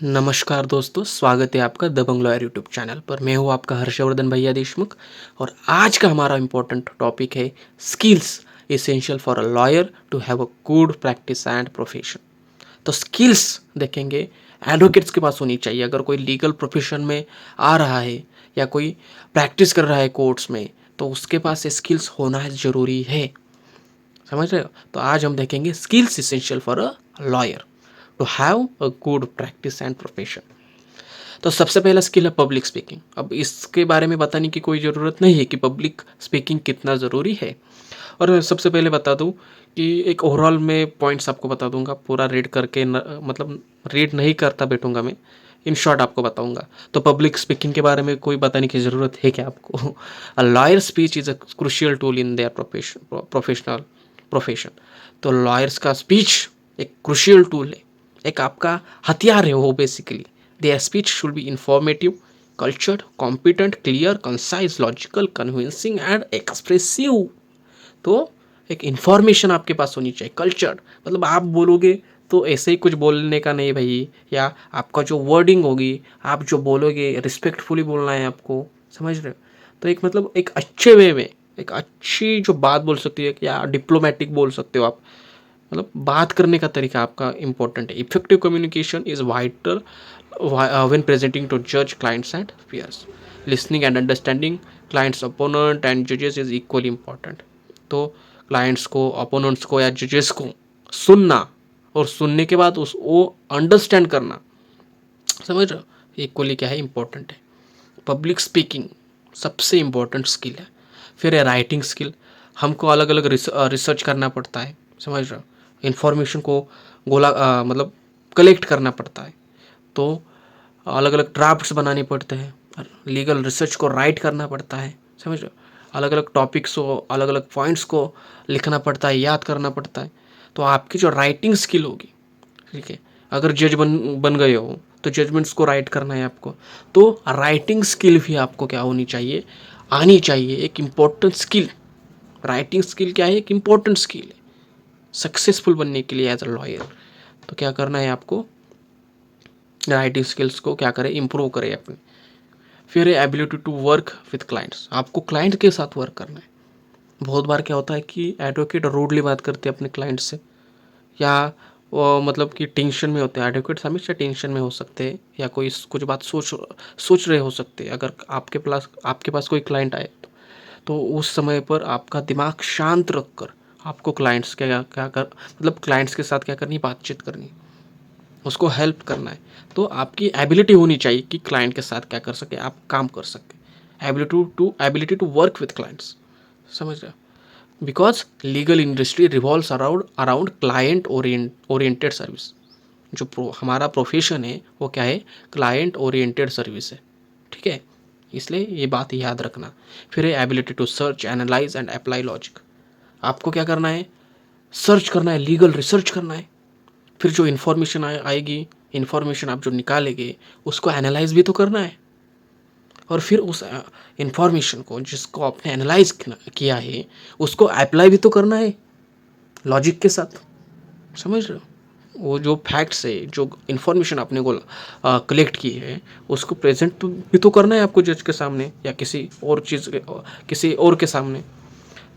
नमस्कार दोस्तों, स्वागत है आपका दबंग लॉयर यूट्यूब चैनल पर। मैं हूँ आपका हर्षवर्धन भैया देशमुख और आज का हमारा इम्पोर्टेंट टॉपिक है skills essential for a lawyer to have a good practice and profession. तो स्किल्स देखेंगे एडवोकेट्स के पास होनी चाहिए। अगर कोई लीगल प्रोफेशन में आ रहा है या कोई प्रैक्टिस कर रहा है कोर्ट्स में, तो उसके पास ये स्किल्स होना ज़रूरी है। समझ रहे हो? तो आज हम देखेंगे skills essential for a lawyer to have a good practice and profession. तो सबसे पहला स्किल है पब्लिक स्पीकिंग। अब इसके बारे में बताने की कोई ज़रूरत नहीं है कि पब्लिक स्पीकिंग कितना ज़रूरी है। और सबसे पहले बता दूं कि एक ओवरऑल में पॉइंट्स आपको बता दूंगा, पूरा रीड करके मतलब रीड नहीं करता बैठूंगा मैं, इन शॉर्ट आपको बताऊंगा। तो पब्लिक स्पीकिंग के बारे में कोई बताने की ज़रूरत है क्या आपको? A lawyer speech is a crucial tool in their professional profession. तो लॉयर्स का स्पीच एक क्रूशियल टूल है, एक आपका हथियार है वो basically. There speech should be informative, cultured, competent, clear, concise, logical, convincing and expressive. तो एक इन्फॉर्मेशन आपके पास होनी चाहिए, कल्चर मतलब आप बोलोगे तो ऐसे ही कुछ बोलने का नहीं भाई, या आपका जो वर्डिंग होगी, आप जो बोलोगे रिस्पेक्टफुली बोलना है आपको। समझ रहे हो? तो एक मतलब एक अच्छे वे में, एक अच्छी जो बात बोल सकती है, या डिप्लोमेटिक बोल सकते हो आप, मतलब बात करने का तरीका आपका इंपॉर्टेंट है। Effective communication is vital when presenting to जज clients and peers. Listening and understanding clients, opponent and जजेस इज इक्वली इंपॉर्टेंट। तो क्लाइंट्स को, अपोनेंट्स को या जजेस को सुनना और सुनने के बाद उस वो अंडरस्टैंड करना, समझ रहे हो, इक्वली क्या है, इंपॉर्टेंट है। पब्लिक स्पीकिंग सबसे इम्पोर्टेंट स्किल है। फिर है राइटिंग स्किल। हमको अलग अलग रिसर्च करना पड़ता है, समझ रहे हो, इंफॉर्मेशन को मतलब कलेक्ट करना पड़ता है। तो अलग अलग ड्राफ्ट्स बनाने पड़ते हैं, लीगल रिसर्च को राइट करना पड़ता है, समझ रहे हो, अलग अलग टॉपिक्स को, अलग अलग पॉइंट्स को लिखना पड़ता है, याद करना पड़ता है। तो आपकी जो राइटिंग स्किल होगी, ठीक है, अगर जज बन बन गए हो तो जजमेंट्स को राइट करना है आपको। तो राइटिंग स्किल भी आपको क्या होनी चाहिए, आनी चाहिए, एक इम्पोर्टेंट स्किल। राइटिंग स्किल क्या है, एक इम्पोर्टेंट स्किल है सक्सेसफुल बनने के लिए एज अ लॉयर। तो क्या करना है आपको, राइटिंग स्किल्स को क्या करें, इम्प्रूव करें अपने। फिर है ability to work with clients. आपको क्लाइंट के साथ वर्क करना है। बहुत बार क्या होता है कि एडवोकेट रूडली बात करते हैं अपने क्लाइंट से, या वो मतलब कि टेंशन में होते हैं। एडवोकेट्स हमेशा टेंशन में हो सकते हैं, या कोई कुछ बात सोच रहे हो सकते हैं। अगर आपके पास कोई क्लाइंट आए तो उस समय पर आपका दिमाग शांत रखकर आपको क्लाइंट्स क्या क्या कर मतलब क्लाइंट्स के साथ क्या करनी, बातचीत करनी, उसको हेल्प करना है। तो आपकी एबिलिटी होनी चाहिए कि क्लाइंट के साथ क्या कर सके, आप काम कर सके। Ability to work with clients, समझ रहे हो? Because legal industry revolves around around client oriented service. जो हमारा प्रोफेशन है वो क्या है, क्लाइंट ओरिएंटेड सर्विस है, ठीक है। इसलिए ये बात याद रखना। फिर है ability to search, analyse and apply logic. आपको क्या करना है, सर्च करना है, लीगल रिसर्च करना है। फिर जो इन्फॉर्मेशन आएगी, इन्फॉर्मेशन आप जो निकालेंगे उसको एनालाइज भी तो करना है। और फिर उस इंफॉर्मेशन को जिसको आपने एनालाइज किया है उसको अप्लाई भी तो करना है लॉजिक के साथ, समझ रहे हो? वो जो फैक्ट्स है, जो इन्फॉर्मेशन आपने को कलेक्ट की है, उसको प्रेजेंट भी तो करना है आपको जज के सामने, या किसी और के सामने।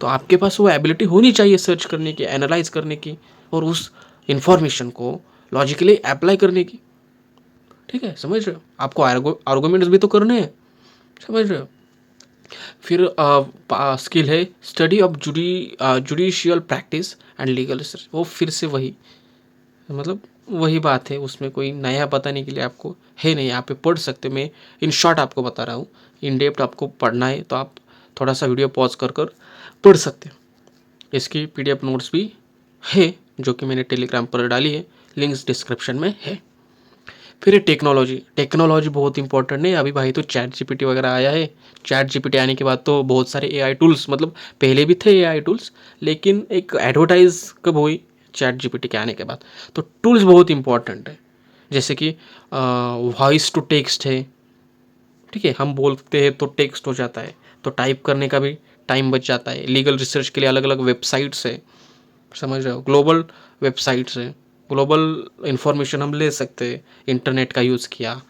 तो आपके पास वो एबिलिटी होनी चाहिए सर्च करने की, एनालाइज करने की, और उस इंफॉर्मेशन को लॉजिकली अप्लाई करने की, ठीक है। समझ रहे हो? आपको आर्गूमेंट्स भी तो करने हैं, समझ रहे हो? फिर स्किल है study of judicial practice and legal research. वो फिर से वही, मतलब वही बात है, उसमें कोई नया बताने के लिए आपको है नहीं। यहाँ पे पढ़ सकते हो, मैं इन शॉर्ट आपको बता रहा हूँ। इन डेप्थ आपको पढ़ना है तो आप थोड़ा सा वीडियो पॉज कर कर पढ़ सकते हो। इसकी पीडीएफ नोट्स भी है जो कि मैंने टेलीग्राम पर डाली है, लिंक्स डिस्क्रिप्शन में है। फिर ये टेक्नोलॉजी। टेक्नोलॉजी बहुत इंपॉर्टेंट है अभी भाई। तो चैट जीपीटी वगैरह आया है। चैट जीपीटी आने के बाद तो बहुत सारे एआई टूल्स, मतलब पहले भी थे एआई टूल्स, लेकिन एक एडवर्टाइज कब हुई, चैट जीपीटी के आने के बाद। तो टूल्स बहुत इंपॉर्टेंट है, जैसे कि वॉइस टू टेक्स्ट है, ठीक है, हम बोलते हैं तो टेक्स्ट हो जाता है, तो टाइप करने का भी टाइम बच जाता है। लीगल रिसर्च के लिए अलग अलग वेबसाइट्स है, समझ रहे हो, ग्लोबल वेबसाइट्स है, ग्लोबल इन्फॉर्मेशन हम ले सकते हैं। इंटरनेट का यूज़ किया,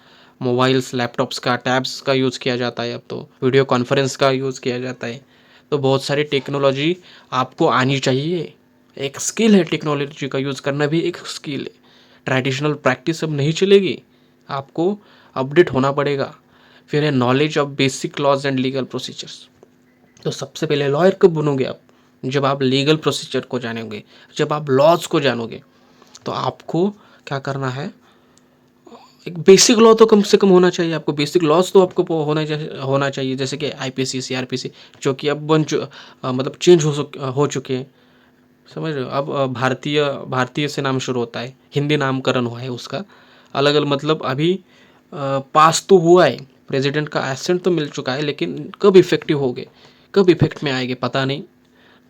मोबाइल्स, लैपटॉप्स का, टैब्स का यूज़ किया जाता है, अब तो वीडियो कॉन्फ्रेंस का यूज़ किया जाता है। तो बहुत सारी टेक्नोलॉजी आपको आनी चाहिए। एक स्किल है, टेक्नोलॉजी का यूज़ करना भी एक स्किल है। ट्रेडिशनल प्रैक्टिस अब नहीं चलेगी, आपको अपडेट होना पड़ेगा। फिर है knowledge of basic laws and legal procedures. तो सबसे पहले लॉयर कब बनोगे आप? जब आप लीगल प्रोसीजर को जानोगे, जब आप लॉज को जानोगे। तो आपको क्या करना है, एक बेसिक लॉ तो कम से कम होना चाहिए आपको। बेसिक लॉज तो आपको होना चाहिए, जैसे कि आईपीसी, सीआरपीसी, जो कि अब मतलब चेंज हो चुके हैं, समझ रहे हो। अब भारतीय भारतीय से नाम शुरू होता है, हिंदी नामकरण हुआ है उसका, अलग अलग मतलब अभी पास तो हुआ है, प्रेसिडेंट का एसेंट तो मिल चुका है, लेकिन कब इफेक्टिव हो गए, कब इफेक्ट में आएंगे पता नहीं।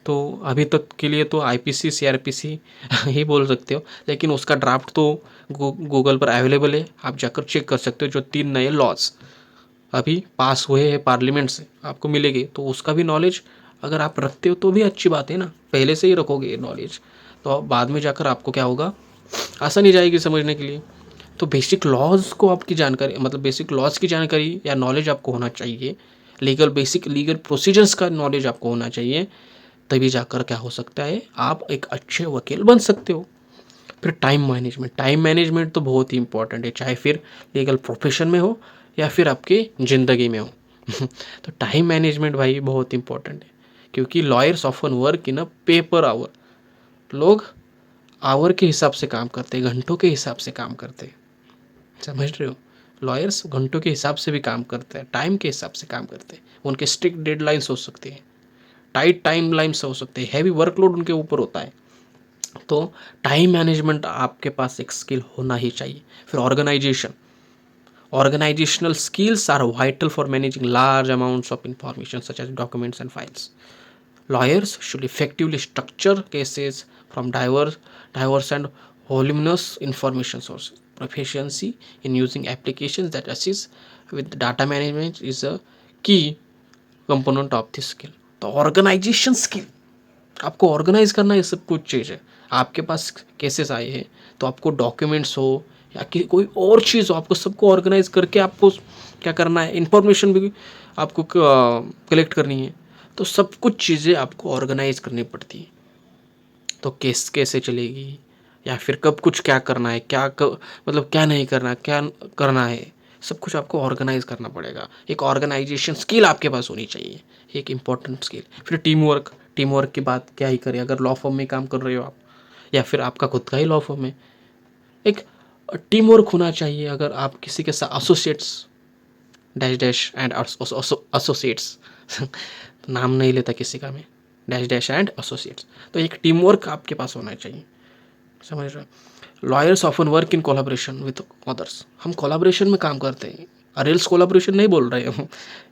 तो अभी तक के लिए तो आईपीसी, सीआरपीसी ही बोल सकते हो, लेकिन उसका ड्राफ्ट तो गूगल पर अवेलेबल है, आप जाकर चेक कर सकते हो। जो 3 नए लॉज अभी पास हुए हैं पार्लियामेंट से, आपको मिलेंगे। तो उसका भी नॉलेज अगर आप रखते हो तो भी अच्छी बात है ना, पहले से ही रखोगे ये नॉलेज, तो बाद में जाकर आपको क्या होगा, आसानी जाएगी समझने के लिए। तो बेसिक लॉज को आपकी जानकारी, मतलब बेसिक लॉज की जानकारी या नॉलेज आपको होना चाहिए। बेसिक लीगल प्रोसीजर्स का नॉलेज आपको होना चाहिए, तभी जाकर क्या हो सकता है, आप एक अच्छे वकील बन सकते हो। फिर टाइम मैनेजमेंट तो बहुत ही इंपॉर्टेंट है, चाहे फिर लीगल प्रोफेशन में हो या फिर आपकी ज़िंदगी में हो। तो टाइम मैनेजमेंट भाई बहुत इंपॉर्टेंट है, क्योंकि lawyers often work in a paper hour. लोग आवर के हिसाब से काम करते हैं, घंटों के हिसाब से काम करते हैं, समझ रहे हो। लॉयर्स घंटों के हिसाब से भी काम करते हैं, टाइम के हिसाब से काम करते हैं। उनके स्ट्रिक्ट डेडलाइंस हो सकते हैं, टाइट टाइम लाइन्स हो सकते हैं, हैवी वर्कलोड उनके ऊपर होता है। तो टाइम मैनेजमेंट आपके पास एक स्किल होना ही चाहिए। फिर organizational skills are vital for managing large amounts of information such as documents and files. Lawyers should effectively structure cases from diverse and voluminous information sources. Proficiency in using applications that assist with data management is a key component of this skill. तो organisation skill, आपको organise करना, ये सब कुछ चीज़ है। आपके पास cases आए हैं, तो आपको डॉक्यूमेंट्स हो या कि कोई और चीज़ हो, आपको सबको ऑर्गेनाइज करके आपको क्या करना है, इंफॉर्मेशन भी आपको कलेक्ट करनी है। तो सब कुछ चीज़ें आपको ऑर्गेनाइज करनी पड़ती है। तो केस कैसे चलेगी, या फिर कब कुछ क्या करना है, मतलब क्या नहीं करना, क्या करना है, सब कुछ आपको ऑर्गेनाइज करना पड़ेगा। एक ऑर्गेनाइजेशन स्किल आपके पास होनी चाहिए, एक इम्पॉर्टेंट स्किल। फिर टीम वर्क की बात क्या ही करें, अगर लॉ फर्म में काम कर रहे हो आप, या फिर आपका खुद का ही लॉ फर्म है, एक टीम वर्क होना चाहिए। अगर आप किसी के साथ associates, dash dash and associates नाम नहीं लेता किसी का मैं, डैश डैश एंड एसोसिएट्स। तो एक टीम वर्क आपके पास होना चाहिए, समझ रहे हो। Lawyers often work in collaboration with others. हम कोलाब्रेशन में काम करते हैं, रील्स कोलाब्रेशन नहीं बोल रहे हम,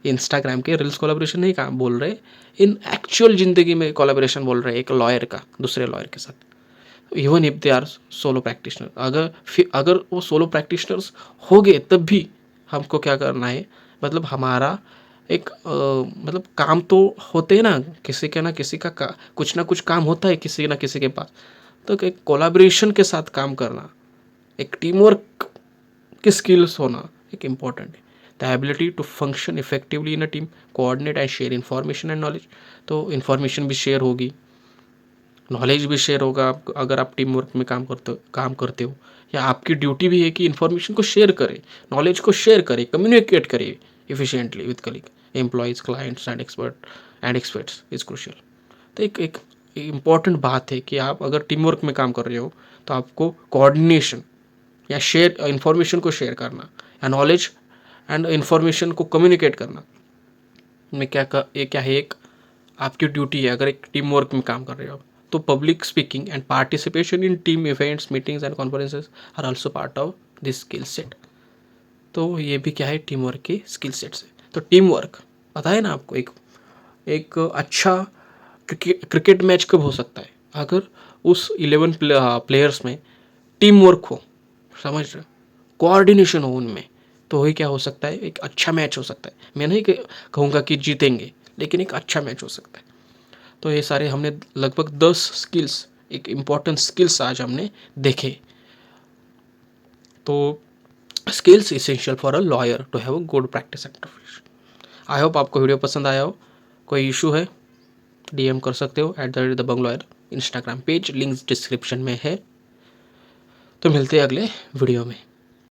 इंस्टाग्राम के रील्स कोलाब्रेशन नहीं काम बोल रहे, इन एक्चुअल ज़िंदगी में कोलाब्रेशन बोल रहे हैं, एक लॉयर का दूसरे लॉयर के साथ। Even if they are solo practitioner, अगर वो सोलो प्रैक्टिशनर्स हो गए, तब भी हमको क्या करना है, मतलब हमारा एक मतलब काम तो होते हैं ना, किसी के ना किसी का कुछ ना कुछ काम होता है किसी ना किसी के पास। तो एक कोलैबोरेशन के साथ काम करना, एक टीम वर्क की स्किल्स होना एक इम्पॉर्टेंट है। The ability to function effectively in a team, coordinate and share information and knowledge. तो इन्फॉर्मेशन भी शेयर होगी, नॉलेज भी शेयर होगा। आप अगर आप टीम वर्क में काम करते हो, या आपकी ड्यूटी भी है कि इन्फॉर्मेशन को शेयर करें, नॉलेज को शेयर करें, कम्युनिकेट करें efficiently with colleague, employees, clients and experts is crucial. तो एक इम्पॉर्टेंट बात है कि आप अगर टीम वर्क में काम कर रहे हो, तो आपको कोऑर्डिनेशन या शेयर इन्फॉर्मेशन को शेयर करना, या नॉलेज एंड इन्फॉर्मेशन को कम्युनिकेट करना में ये क्या है, एक आपकी ड्यूटी है अगर एक टीम वर्क में काम कर रहे हो। तो public speaking and participation in team events, meetings and conferences are also part of this skill set. तो ये भी क्या है, टीम वर्क के स्किल सेट्स है। तो टीम वर्क पता है ना आपको, एक एक अच्छा क्रिकेट मैच कब हो सकता है, अगर उस 11 प्लेयर्स में टीम वर्क हो, समझ रहे हो, कोऑर्डिनेशन हो उनमें, तो वही क्या हो सकता है, एक अच्छा मैच हो सकता है। मैं नहीं कहूँगा कि जीतेंगे, लेकिन एक अच्छा मैच हो सकता है। तो ये सारे हमने लगभग 10 स्किल्स एक इम्पॉर्टेंट स्किल्स आज हमने देखे। तो skills essential for a lawyer to have a good practice and profession. I hope आपको वीडियो पसंद आया हो। कोई इशू है DM कर सकते हो @Dabang lawyer Instagram page, links description में है। तो मिलते हैं अगले वीडियो में।